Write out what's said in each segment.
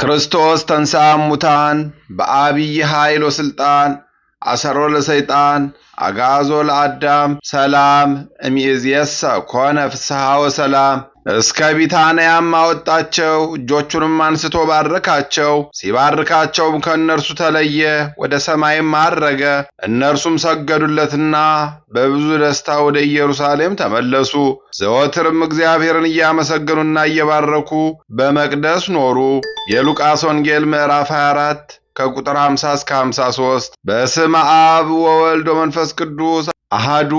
ክርስቶስ ተንሥአ እሙታን በአብይ ኃይል ወሥልጣን አሰሮ ለሰይጣን አግዓዞ ለአዳም ሰላም እምይእዜሰ ኮነ ፍስሐ ወሰላም። እስከ ቢታንያም አወጣቸው፣ እጆቹንም አንስቶ ባረካቸው። ሲባርካቸውም ከእነርሱ ተለየ፣ ወደ ሰማይም አረገ። እነርሱም ሰገዱለትና በብዙ ደስታ ወደ ኢየሩሳሌም ተመለሱ። ዘወትርም እግዚአብሔርን እያመሰገኑና እየባረኩ በመቅደስ ኖሩ። የሉቃስ ወንጌል ምዕራፍ 24 ከቁጥር 50 እስከ 53። በስመ አብ ወወልድ ወመንፈስ ቅዱስ አሐዱ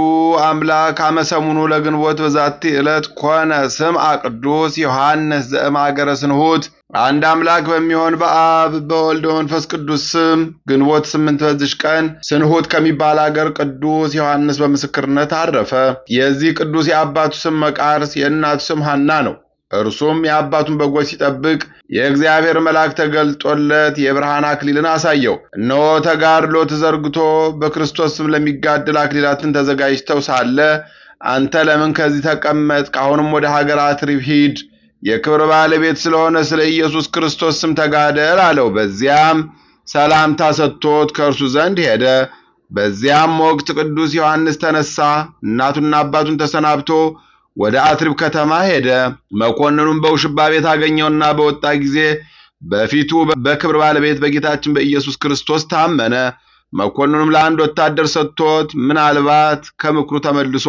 አምላክ አመ ሰሙኑ ለግንቦት በዛቲ ዕለት ኮነ ስምዐ ቅዱስ ዮሐንስ ዘእምአገረ ስንሁት። አንድ አምላክ በሚሆን በአብ በወልድ በመንፈስ ቅዱስ ስም ግንቦት 8 በዚች ቀን ስንሁት ከሚባል አገር ቅዱስ ዮሐንስ በምስክርነት አረፈ። የዚህ ቅዱስ የአባቱ ስም መቃርስ የእናቱ ስም ሐና ነው። እርሱም የአባቱን በጎች ሲጠብቅ የእግዚአብሔር መልአክ ተገልጦለት የብርሃን አክሊልን አሳየው። እነሆ ተጋድሎ ተዘርግቶ በክርስቶስ ስም ለሚጋደል አክሊላትን ተዘጋጅተው ሳለ አንተ ለምን ከዚህ ተቀመጥክ? አሁንም ወደ ሀገር አትሪብ ሂድ፣ የክብር ባለቤት ስለሆነ ስለ ኢየሱስ ክርስቶስ ስም ተጋደል አለው። በዚያም ሰላምታ ሰጥቶት ከእርሱ ዘንድ ሄደ። በዚያም ወቅት ቅዱስ ዮሐንስ ተነሳ፣ እናቱና አባቱን ተሰናብቶ ወደ አትሪብ ከተማ ሄደ። መኮንኑም በውሽባ ቤት አገኘውና በወጣ ጊዜ በፊቱ በክብር ባለቤት በጌታችን በኢየሱስ ክርስቶስ ታመነ። መኮንኑም ለአንድ ወታደር ሰጥቶት ምናልባት ከምክሩ ተመልሶ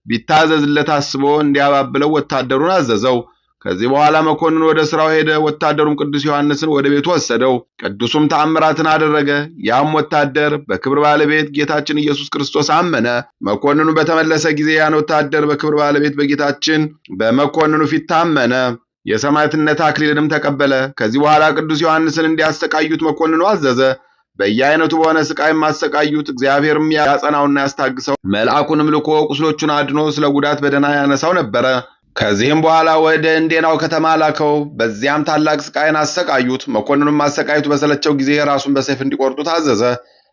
ቢታዘዝለት አስቦ እንዲያባብለው ወታደሩን አዘዘው። ከዚህ በኋላ መኮንኑ ወደ ሥራው ሄደ። ወታደሩም ቅዱስ ዮሐንስን ወደ ቤቱ ወሰደው። ቅዱሱም ተአምራትን አደረገ። ያም ወታደር በክብር ባለቤት ጌታችን ኢየሱስ ክርስቶስ አመነ። መኮንኑ በተመለሰ ጊዜ ያን ወታደር በክብር ባለቤት በጌታችን በመኮንኑ ፊት ታመነ። የሰማዕትነት አክሊልንም ተቀበለ። ከዚህ በኋላ ቅዱስ ዮሐንስን እንዲያሰቃዩት መኮንኑ አዘዘ። በየአይነቱ በሆነ ስቃይም አሰቃዩት። እግዚአብሔርም ያጸናውና ያስታግሰው፣ መልአኩንም ልኮ ቁስሎቹን አድኖ ስለ ጉዳት በደህና ያነሳው ነበረ። ከዚህም በኋላ ወደ እንዴናው ከተማ ላከው። በዚያም ታላቅ ስቃይን አሰቃዩት። መኮንኑም አሰቃዩት በሰለቸው ጊዜ ራሱን በሰይፍ እንዲቆርጡ ታዘዘ።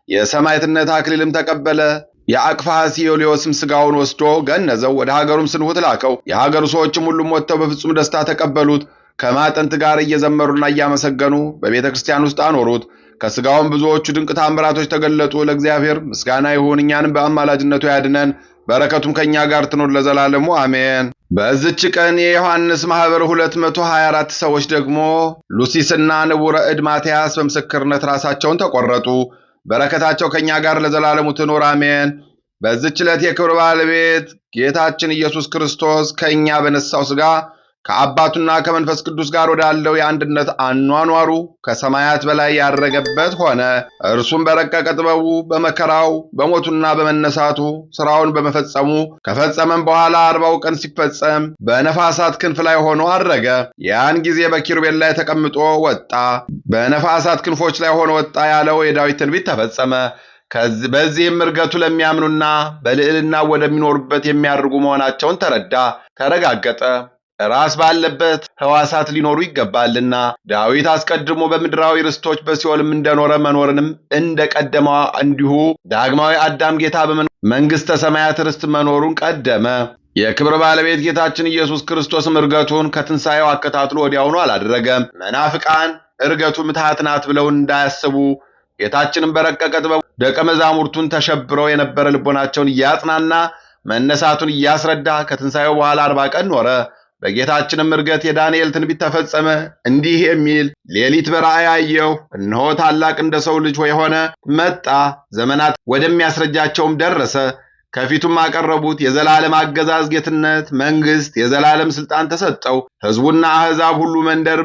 የሰማዕትነት አክሊልም ተቀበለ። የአቅፋስ ዮልዮስም ሥጋውን ወስዶ ገነዘው፣ ወደ ሀገሩም ስንሁት ላከው። የሀገሩ ሰዎችም ሁሉም ወጥተው በፍጹም ደስታ ተቀበሉት። ከማጠንት ጋር እየዘመሩና እያመሰገኑ በቤተ ክርስቲያን ውስጥ አኖሩት። ከሥጋውም ብዙዎቹ ድንቅ ታምራቶች ተገለጡ። ለእግዚአብሔር ምስጋና ይሁን፣ እኛንም በአማላጅነቱ ያድነን፣ በረከቱም ከእኛ ጋር ትኖር ለዘላለሙ አሜን። በዚች ቀን የዮሐንስ ማኅበር 224 ሰዎች ደግሞ ሉሲስና ንቡረ እድ ማትያስ በምስክርነት ራሳቸውን ተቆረጡ። በረከታቸው ከእኛ ጋር ለዘላለሙ ትኖር አሜን። በዚች ዕለት የክብር ባለቤት ጌታችን ኢየሱስ ክርስቶስ ከእኛ በነሳው ሥጋ ከአባቱና ከመንፈስ ቅዱስ ጋር ወዳለው የአንድነት አኗኗሩ ከሰማያት በላይ ያረገበት ሆነ። እርሱም በረቀቀ ጥበቡ በመከራው በሞቱና በመነሳቱ ሥራውን በመፈጸሙ ከፈጸመም በኋላ 40 ቀን ሲፈጸም በነፋሳት ክንፍ ላይ ሆኖ አረገ። ያን ጊዜ በኪሩቤል ላይ ተቀምጦ ወጣ። በነፋሳት ክንፎች ላይ ሆኖ ወጣ ያለው የዳዊት ትንቢት ተፈጸመ። በዚህም እርገቱ ለሚያምኑና በልዕልና ወደሚኖሩበት የሚያርጉ መሆናቸውን ተረጋገጠ። ራስ ባለበት ሕዋሳት ሊኖሩ ይገባልና ዳዊት አስቀድሞ በምድራዊ ርስቶች በሲኦልም እንደኖረ መኖርንም እንደቀደመው እንዲሁ ዳግማዊ አዳም ጌታ በመንግሥተ ሰማያት ርስት መኖሩን ቀደመ። የክብር ባለቤት ጌታችን ኢየሱስ ክርስቶስም እርገቱን ከትንሣኤው አከታትሎ ወዲያውኑ አላደረገም። መናፍቃን እርገቱ ምትሃት ናት ብለው እንዳያስቡ ጌታችንም በረቀቀ ጥበቡ ደቀ መዛሙርቱን ተሸብረው የነበረ ልቦናቸውን እያጽናና መነሳቱን እያስረዳ ከትንሣኤው በኋላ 40 ቀን ኖረ። በጌታችንም እርገት የዳንኤል ትንቢት ተፈጸመ። እንዲህ የሚል ሌሊት በራእይ አየሁ፣ እነሆ ታላቅ እንደ ሰው ልጅ የሆነ መጣ፣ ዘመናት ወደሚያስረጃቸውም ደረሰ። ከፊቱም አቀረቡት። የዘላለም አገዛዝ፣ ጌትነት፣ መንግሥት፣ የዘላለም ሥልጣን ተሰጠው። ሕዝቡና አሕዛብ ሁሉ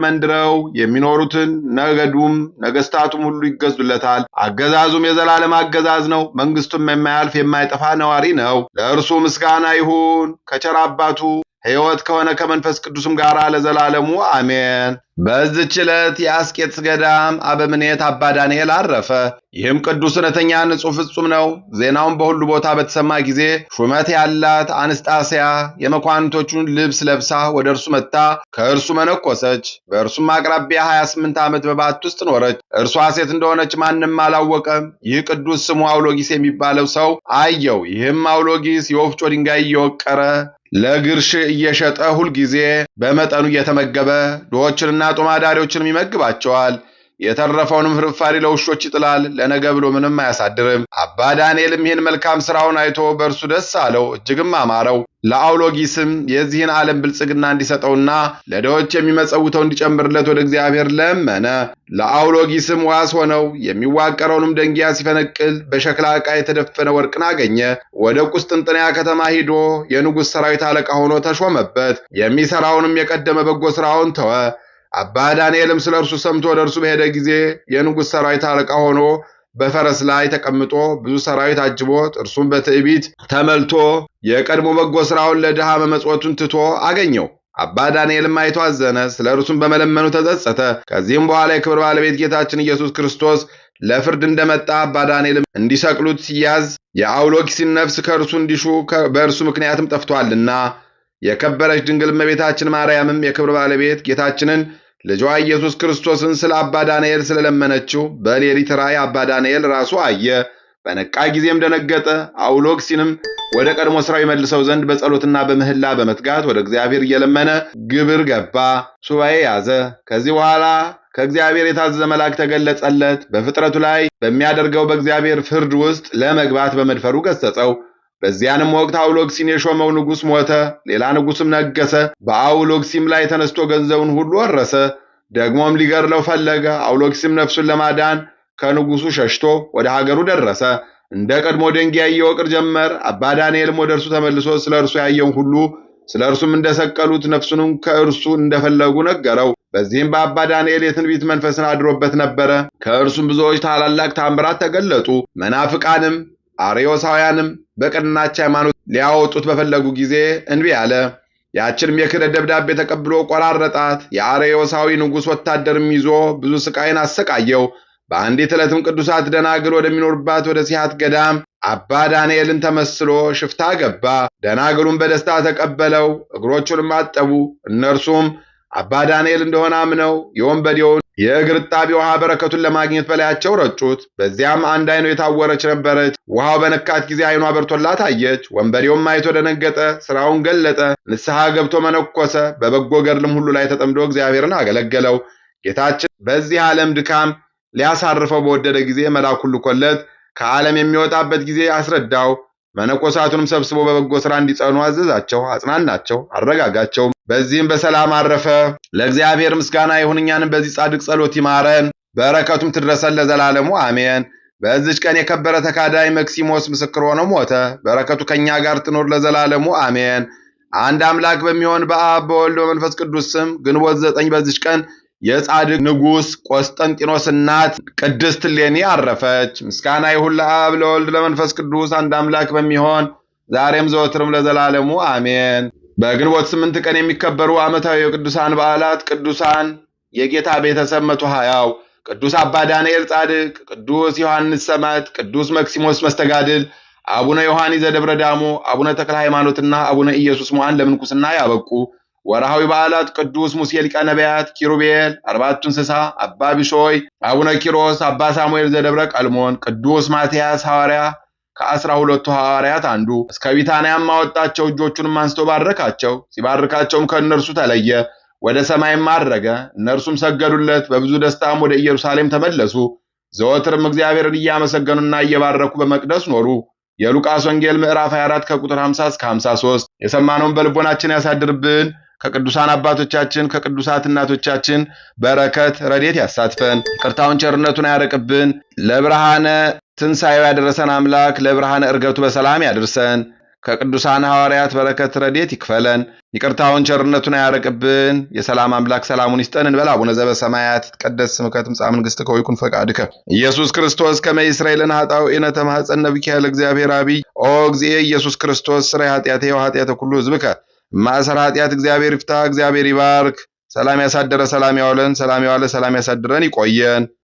መንደረው የሚኖሩትን ነገዱም ነገሥታቱም ሁሉ ይገዙለታል። አገዛዙም የዘላለም አገዛዝ ነው። መንግሥቱም የማያልፍ የማይጠፋ ነዋሪ ነው። ለእርሱ ምስጋና ይሁን ከቸር አባቱ ሕይወት ከሆነ ከመንፈስ ቅዱስም ጋር ለዘላለሙ አሜን። በዚህች ዕለት የአስቄጥስ ገዳም አበምኔት አባ ዳንኤል አረፈ። ይህም ቅዱስ እውነተኛ ንጹሕ ፍጹም ነው። ዜናውን በሁሉ ቦታ በተሰማ ጊዜ ሹመት ያላት አንስጣስያ የመኳንንቶቹን ልብስ ለብሳ ወደ እርሱ መጥታ ከእርሱ መነኮሰች። በእርሱም አቅራቢያ 28 ዓመት በባት ውስጥ ኖረች። እርሷ ሴት እንደሆነች ማንም አላወቀም። ይህ ቅዱስ ስሙ አውሎጊስ የሚባለው ሰው አየው። ይህም አውሎጊስ የወፍጮ ድንጋይ እየወቀረ ለግርሽ እየሸጠ ሁልጊዜ በመጠኑ እየተመገበ ድሆችንና ጦማዳሪዎችንም ይመግባቸዋል። የተረፈውንም ፍርፋሪ ለውሾች ይጥላል፣ ለነገ ብሎ ምንም አያሳድርም። አባ ዳንኤልም ይህን መልካም ሥራውን አይቶ በእርሱ ደስ አለው፣ እጅግም አማረው። ለአውሎጊስም የዚህን ዓለም ብልጽግና እንዲሰጠውና ለድሆች የሚመጸውተው እንዲጨምርለት ወደ እግዚአብሔር ለመነ። ለአውሎጊስም ዋስ ሆነው የሚዋቀረውንም ደንጊያ ሲፈነቅል በሸክላ ዕቃ የተደፈነ ወርቅን አገኘ። ወደ ቁስጥንጥንያ ከተማ ሂዶ የንጉሥ ሠራዊት አለቃ ሆኖ ተሾመበት። የሚሠራውንም የቀደመ በጎ ሥራውን ተወ። አባ ዳንኤልም ስለ እርሱ ሰምቶ ወደ እርሱ በሄደ ጊዜ የንጉሥ ሠራዊት አለቃ ሆኖ በፈረስ ላይ ተቀምጦ ብዙ ሠራዊት አጅቦት እርሱም በትዕቢት ተመልቶ የቀድሞ በጎ ሥራውን ለድሃ መመጽወቱን ትቶ አገኘው። አባ ዳንኤልም አይቶ አዘነ፣ ስለ እርሱም በመለመኑ ተጸጸተ። ከዚህም በኋላ የክብር ባለቤት ጌታችን ኢየሱስ ክርስቶስ ለፍርድ እንደመጣ አባ ዳንኤልም እንዲሰቅሉት ሲያዝ የአውሎጊስን ነፍስ ከእርሱ እንዲሹ በእርሱ ምክንያትም ጠፍቶአልና የከበረች ድንግል እመቤታችን ማርያምም የክብር ባለቤት ጌታችንን ልጇ ኢየሱስ ክርስቶስን ስለ አባ ዳንኤል ስለለመነችው በሌሊት ራእይ አባ ዳንኤል ራሱ አየ። በነቃ ጊዜም ደነገጠ። አውሎጊስንም ወደ ቀድሞ ሥራው ይመልሰው ዘንድ በጸሎትና በምህላ በመትጋት ወደ እግዚአብሔር እየለመነ ግብር ገባ፣ ሱባኤ ያዘ። ከዚህ በኋላ ከእግዚአብሔር የታዘዘ መልአክ ተገለጸለት። በፍጥረቱ ላይ በሚያደርገው በእግዚአብሔር ፍርድ ውስጥ ለመግባት በመድፈሩ ገሠጸው። በዚያንም ወቅት አውሎጊስን የሾመው ንጉሥ ሞተ፣ ሌላ ንጉሥም ነገሠ። በአውሎጊስም ላይ ተነስቶ ገንዘቡን ሁሉ ወረሰ። ደግሞም ሊገድለው ፈለገ። አውሎጊስም ነፍሱን ለማዳን ከንጉሡ ሸሽቶ ወደ ሀገሩ ደረሰ። እንደ ቀድሞ ደንጊያ ይወቅር ጀመር። አባ ዳንኤልም ወደ እርሱ ተመልሶ ስለ እርሱ ያየውን ሁሉ ስለ እርሱም እንደሰቀሉት ነፍሱንም ከእርሱ እንደፈለጉ ነገረው። በዚህም በአባ ዳንኤል የትንቢት መንፈስን አድሮበት ነበረ። ከእርሱም ብዙዎች ታላላቅ ታምራት ተገለጡ። መናፍቃንም አርዮሳውያንም በቀናች ሃይማኖት ሊያወጡት በፈለጉ ጊዜ እንቢ አለ። ያችንም የክህደት ደብዳቤ ተቀብሎ ቆራረጣት። የአርዮሳዊ ንጉሥ ወታደርም ይዞ ብዙ ስቃይን አሰቃየው። በአንዲት ዕለትም ቅዱሳት ደናግል ወደሚኖርባት ወደ ሲሃት ገዳም አባ ዳንኤልን ተመስሎ ሽፍታ ገባ። ደናግሉም በደስታ ተቀበለው፣ እግሮቹንም አጠቡ። እነርሱም አባ ዳንኤል እንደሆነ አምነው የወንበዴውን የእግር እጣቢ ውሃ በረከቱን ለማግኘት በላያቸው ረጩት። በዚያም አንድ ዓይኑ የታወረች ነበረች። ውሃው በነካት ጊዜ ዓይኗ በርቶላት አየች። ወንበዴውም አይቶ ደነገጠ፣ ሥራውን ገለጠ፣ ንስሐ ገብቶ መነኮሰ። በበጎ ገድልም ሁሉ ላይ ተጠምዶ እግዚአብሔርን አገለገለው። ጌታችን በዚህ ዓለም ድካም ሊያሳርፈው በወደደ ጊዜ መልአኩን ልኮለት ከዓለም የሚወጣበት ጊዜ አስረዳው። መነኮሳቱንም ሰብስቦ በበጎ ሥራ እንዲጸኑ አዘዛቸው፣ አጽናናቸው፣ አረጋጋቸው። በዚህም በሰላም አረፈ። ለእግዚአብሔር ምስጋና ይሁን፣ እኛንም በዚህ ጻድቅ ጸሎት ይማረን፣ በረከቱም ትድረሰን ለዘላለሙ አሜን። በዚች ቀን የከበረ ተካዳይ መክሲሞስ ምስክር ሆኖ ሞተ። በረከቱ ከእኛ ጋር ትኖር ለዘላለሙ አሜን። አንድ አምላክ በሚሆን በአብ በወልድ በመንፈስ ቅዱስ ስም ግንቦት 9 በዚች ቀን የጻድቅ ንጉሥ ቆስጠንጢኖስ እናት ቅድስት እሌኒ አረፈች። ምስጋና ይሁን ለአብ ለወልድ ለመንፈስ ቅዱስ አንድ አምላክ በሚሆን ዛሬም ዘወትርም ለዘላለሙ አሜን። በግንቦት 8 ቀን የሚከበሩ ዓመታዊ የቅዱሳን በዓላት: ቅዱሳን የጌታ ቤተሰብ 120፣ ቅዱስ አባ ዳንኤል ጻድቅ፣ ቅዱስ ዮሐንስ ሰማዕት፣ ቅዱስ መክሲሞስ መስተጋድል፣ አቡነ ዮሐኒ ዘደብረ ዳሞ፣ አቡነ ተክለ ሃይማኖትና አቡነ ኢየሱስ ሞዐን ለምንኩስና ያበቁ። ወርሃዊ በዓላት: ቅዱስ ሙሴ ሊቀ ነቢያት፣ ኪሩቤል፣ አርባዕቱ እንስሳ፣ አባ ቢሾይ፣ አቡነ ኪሮስ፣ አባ ሳሙኤል ዘደብረ ቀልሞን፣ ቅዱስ ማትያስ ሐዋርያ ከ12ቱ ሐዋርያት አንዱ። እስከ ቢታንያም አወጣቸው፣ እጆቹንም አንስቶ ባረካቸው። ሲባርካቸውም ከእነርሱ ተለየ፣ ወደ ሰማይም አረገ። እነርሱም ሰገዱለት፣ በብዙ ደስታም ወደ ኢየሩሳሌም ተመለሱ። ዘወትርም እግዚአብሔርን እያመሰገኑና እየባረኩ በመቅደስ ኖሩ። የሉቃስ ወንጌል ምዕራፍ 24 ከቁጥር 50 እስከ 53። የሰማነውን በልቦናችን ያሳድርብን። ከቅዱሳን አባቶቻችን ከቅዱሳት እናቶቻችን በረከት ረድኤት ያሳትፈን። ይቅርታውን ቸርነቱን ያርቅብን። ለብርሃነ ትንሣኤው ያደረሰን አምላክ ለብርሃነ ዕርገቱ በሰላም ያድርሰን። ከቅዱሳን ሐዋርያት በረከት ረድኤት ይክፈለን። ይቅርታውን ቸርነቱን ያርቅብን። የሰላም አምላክ ሰላሙን ይስጠን እንበል። አቡነ ዘበሰማያት ይትቀደስ ስምከ ትምጻእ መንግሥትከ ወይኩን ፈቃድከ ኢየሱስ ክርስቶስ ከመ ይስረይ ለነ ኃጣውኢነ ተማኅፀነ ብከ ለእግዚአብሔር አብይ ኦ እግዚእ ኢየሱስ ክርስቶስ ስራይ ኃጢአቴ ወኃጢአተ ኩሉ ሕዝብከ ማእሰረ ኃጢአት እግዚአብሔር ይፍታ። እግዚአብሔር ይባርክ። ሰላም ያሳደረ ሰላም ያዋለን፣ ሰላም ያዋለ ሰላም ያሳድረን። ይቆየን።